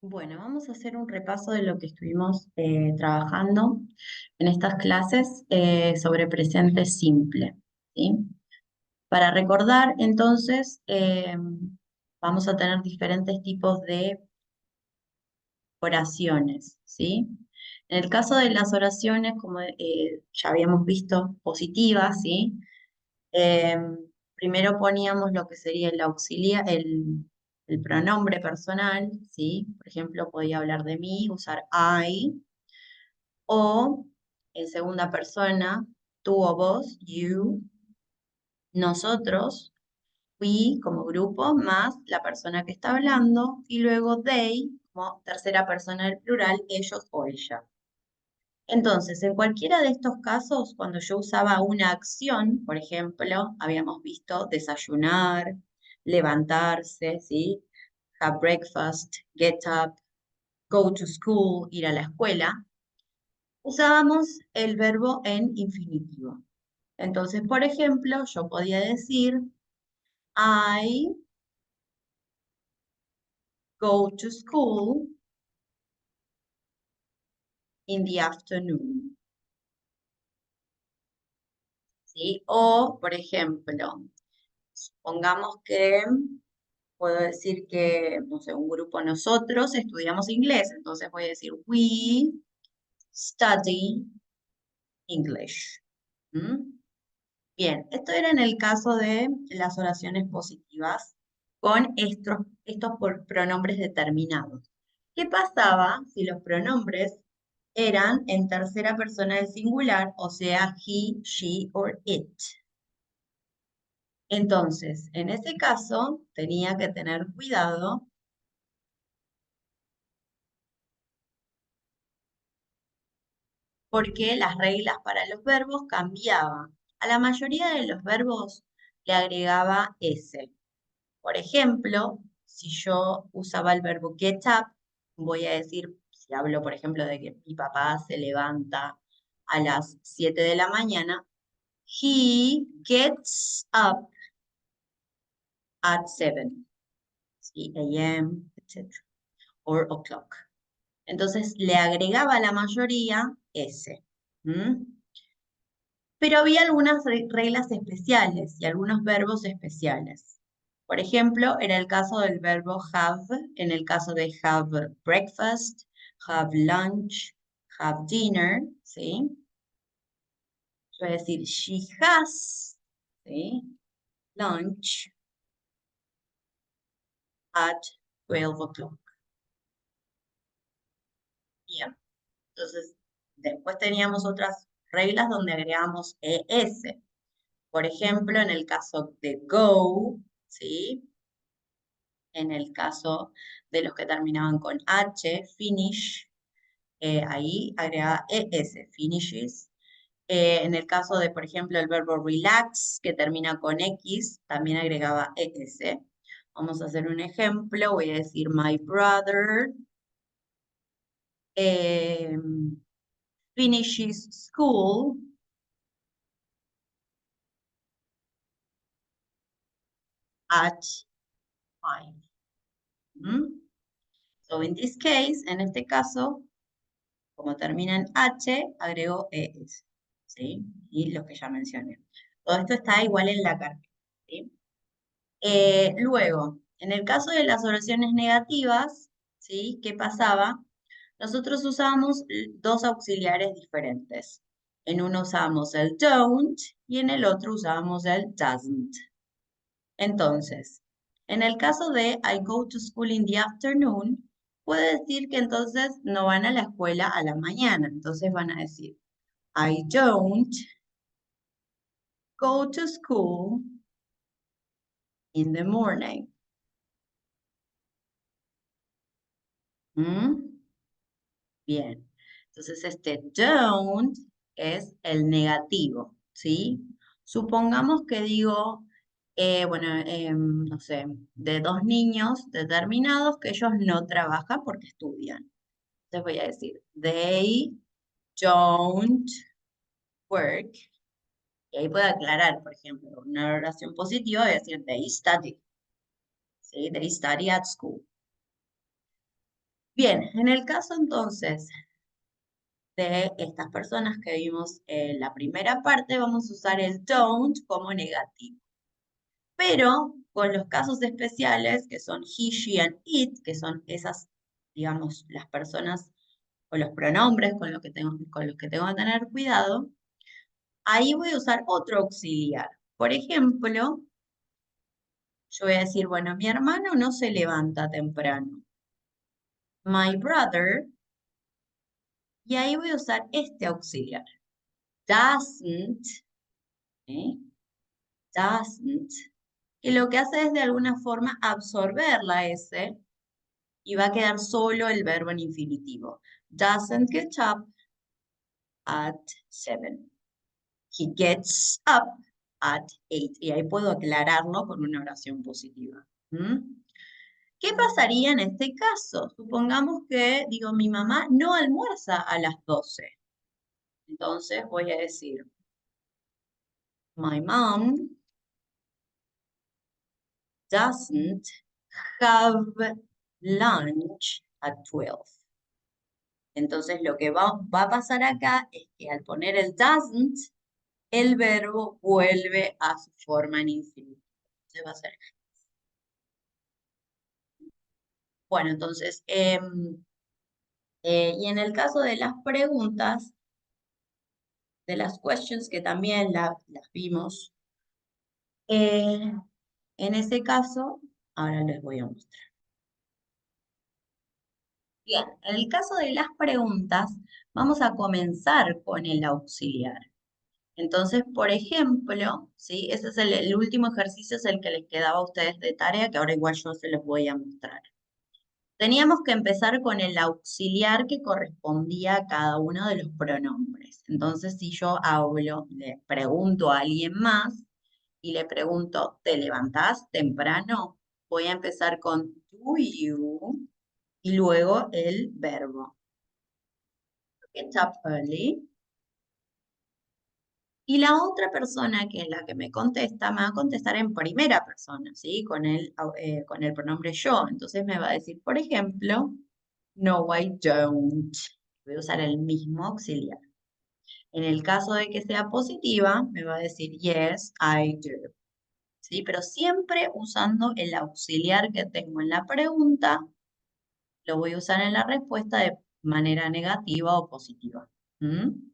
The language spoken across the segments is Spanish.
Bueno, vamos a hacer un repaso de lo que estuvimos trabajando en estas clases sobre presente simple, ¿sí? Para recordar, entonces, vamos a tener diferentes tipos de oraciones, ¿sí? En el caso de las oraciones, como ya habíamos visto, positivas, ¿sí? Eh, Primero poníamos lo que sería el auxiliar, el pronombre personal, ¿sí? Por ejemplo, podía hablar de mí, usar I, o en segunda persona, tú o vos, you, nosotros, we como grupo, más la persona que está hablando, y luego they como tercera persona del plural, ellos o ella. Entonces, en cualquiera de estos casos, cuando yo usaba una acción, por ejemplo, habíamos visto desayunar, levantarse, ¿sí? Have breakfast, get up, go to school, ir a la escuela, usábamos el verbo en infinitivo. Entonces, por ejemplo, yo podía decir, I go to school in the afternoon, ¿sí? O, por ejemplo, supongamos que puedo decir que, no sé, un grupo nosotros estudiamos inglés, entonces voy a decir we study English. ¿Mm? Bien, esto era en el caso de las oraciones positivas con pronombres determinados. ¿Qué pasaba si los pronombres eran en tercera persona del singular, o sea, he, she or it? Entonces, en ese caso, tenía que tener cuidado porque las reglas para los verbos cambiaban. A la mayoría de los verbos le agregaba S. Por ejemplo, si yo usaba el verbo get up, voy a decir, si hablo, por ejemplo, de que mi papá se levanta a las 7 de la mañana, he gets up at 7, ¿sí? AM, etc. or o'clock. Entonces le agregaba a la mayoría S. ¿Mm? Pero había algunas reglas especiales y algunos verbos especiales. Por ejemplo, era el caso del verbo have, en el caso de have breakfast, have lunch, have dinner, ¿sí? Yo voy a decir, she has, ¿sí? Lunch at 12 o'clock. Bien, entonces después teníamos otras reglas donde agregamos ES. Por ejemplo, en el caso de go, ¿sí? En el caso de los que terminaban con H, finish, ahí agregaba ES, finishes. En el caso de, por ejemplo, el verbo relax, que termina con X, también agregaba ES. Vamos a hacer un ejemplo. Voy a decir, my brother eh, finishes school at 5. ¿Mm? So, in this case, en este caso, como termina en H, agrego ES, ¿sí? Y los que ya mencioné. Todo esto está igual en la carpeta, ¿sí? Luego, en el caso de las oraciones negativas, ¿sí? ¿Qué pasaba? Nosotros usábamos dos auxiliares diferentes. En uno usábamos el don't y en el otro usábamos el doesn't. Entonces, en el caso de I go to school in the afternoon, puede decir que entonces no van a la escuela a la mañana. Entonces van a decir, I don't go to school in the morning. ¿Mm? Bien. Entonces este don't es el negativo, ¿sí? Supongamos que digo, bueno, no sé, de dos niños determinados que ellos no trabajan porque estudian. Entonces voy a decir, they don't work. Y ahí puedo aclarar, por ejemplo, una oración positiva, voy a decir, they study. ¿Sí? They study at school. Bien, en el caso entonces de estas personas que vimos en la primera parte, vamos a usar el don't como negativo. Pero con los casos especiales, que son he, she, and it, que son esas, digamos, las personas o los pronombres con los que tengo que tener cuidado, ahí voy a usar otro auxiliar. Por ejemplo, yo voy a decir, bueno, mi hermano no se levanta temprano. My brother, y ahí voy a usar este auxiliar. Doesn't, ¿eh? Doesn't, que lo que hace es de alguna forma absorber la S y va a quedar solo el verbo en infinitivo. Doesn't get up at 7. He gets up at 8. Y ahí puedo aclararlo con una oración positiva. ¿Mm? ¿Qué pasaría en este caso? Supongamos que, digo, mi mamá no almuerza a las 12. Entonces voy a decir, my mom doesn't have lunch at 12. Entonces lo que va a pasar acá es que al poner el doesn't, el verbo vuelve a su forma en infinitivo. Entonces va a ser, bueno, entonces, y en el caso de las preguntas, de las questions, que también las vimos, eh, en ese caso, ahora les voy a mostrar. Bien, en el caso de las preguntas, vamos a comenzar con el auxiliar. Entonces, por ejemplo, ¿sí? Ese es el último ejercicio, es el que les quedaba a ustedes de tarea, que ahora igual yo se los voy a mostrar. Teníamos que empezar con el auxiliar que correspondía a cada uno de los pronombres. Entonces, si yo hablo, le pregunto a alguien más y le pregunto, ¿te levantás temprano? Voy a empezar con do you y luego el verbo. Get up early. Y la otra persona, que es la que me contesta, me va a contestar en primera persona, ¿sí? Con el pronombre yo. Entonces me va a decir, por ejemplo, no, I don't. Voy a usar el mismo auxiliar. En el caso de que sea positiva, me va a decir, yes, I do. ¿Sí? Pero siempre usando el auxiliar que tengo en la pregunta, lo voy a usar en la respuesta de manera negativa o positiva. ¿Mm?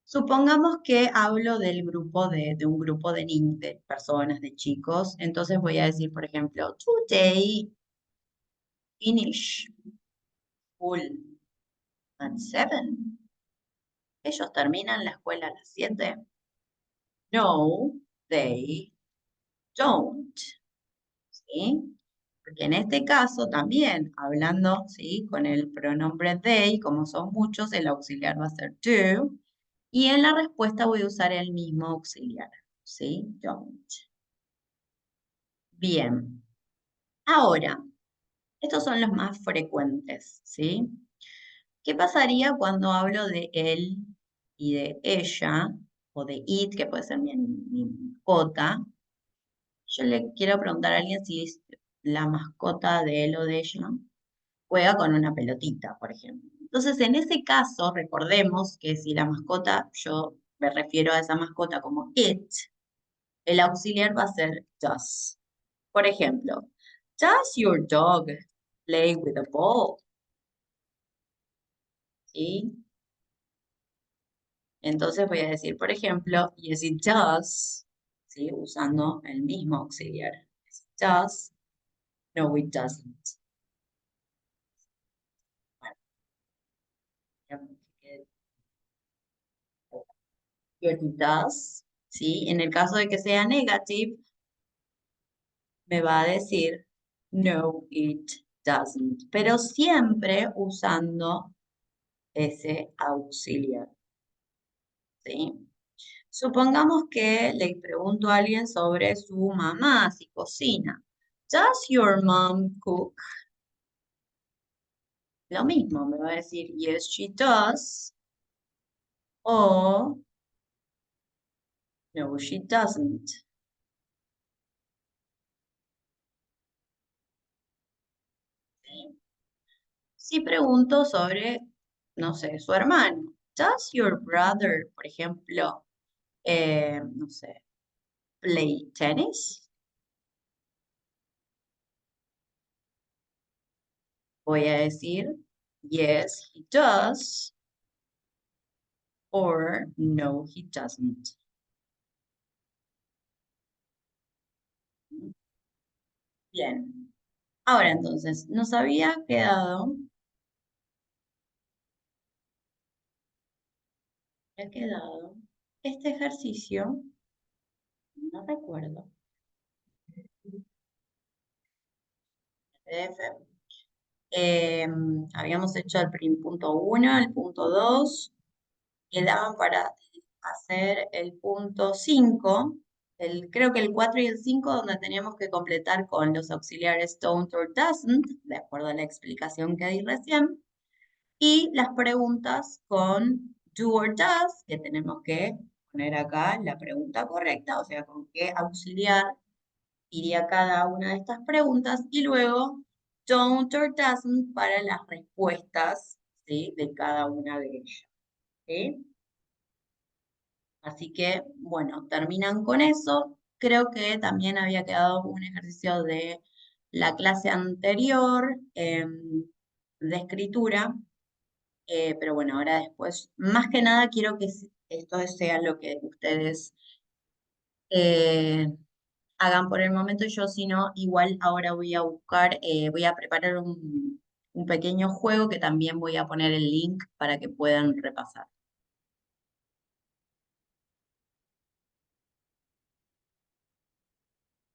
Supongamos que hablo del grupo de un grupo de niños, de personas, de chicos. Entonces voy a decir, por ejemplo, today finish school at 7. Ellos terminan la escuela a las 7. No, they don't. ¿Sí? Porque en este caso también, hablando, ¿sí? Con el pronombre they, como son muchos, el auxiliar va a ser do. Y en la respuesta voy a usar el mismo auxiliar, ¿sí? Don't. Bien. Ahora, estos son los más frecuentes, ¿sí? ¿Qué pasaría cuando hablo de él y de ella, o de it, que puede ser mi mascota? Yo le quiero preguntar a alguien si es la mascota de él o de ella juega con una pelotita, por ejemplo. Entonces, en ese caso, recordemos que si la mascota, yo me refiero a esa mascota como it, el auxiliar va a ser does. Por ejemplo, does your dog play with a ball? ¿Sí? Entonces voy a decir, por ejemplo, yes it does, ¿sí? Usando el mismo auxiliar. Yes, it does, no it doesn't. Bueno, ya yes it does, ¿sí? En el caso de que sea negative, me va a decir, no it doesn't, pero siempre usando ese auxiliar, ¿sí? Supongamos que le pregunto a alguien sobre su mamá, si cocina. Does your mom cook? Lo mismo, me va a decir yes, she does o no, she doesn't. ¿Sí? Si pregunto sobre, no sé, su hermano. Does your brother, por ejemplo, no sé, play tennis? Voy a decir, yes, he does, or no, he doesn't. Bien. Ahora entonces, nos había quedado este ejercicio, no recuerdo, PDF. Habíamos hecho punto 1, el punto 2, quedaban para hacer el punto 5, creo que el 4 y el 5, donde teníamos que completar con los auxiliares don't or doesn't, de acuerdo a la explicación que di recién, y las preguntas con do or does, que tenemos que poner acá la pregunta correcta, o sea, con qué auxiliar iría cada una de estas preguntas, y luego don't or doesn't para las respuestas, ¿sí?, de cada una de ellas. ¿Sí? Así que, bueno, terminan con eso. Creo que también había quedado un ejercicio de la clase anterior de escritura, pero bueno, ahora después, más que nada quiero que esto sea lo que ustedes eh, hagan por el momento. Yo si no, igual ahora voy a buscar, voy a preparar un pequeño juego que también voy a poner el link para que puedan repasar.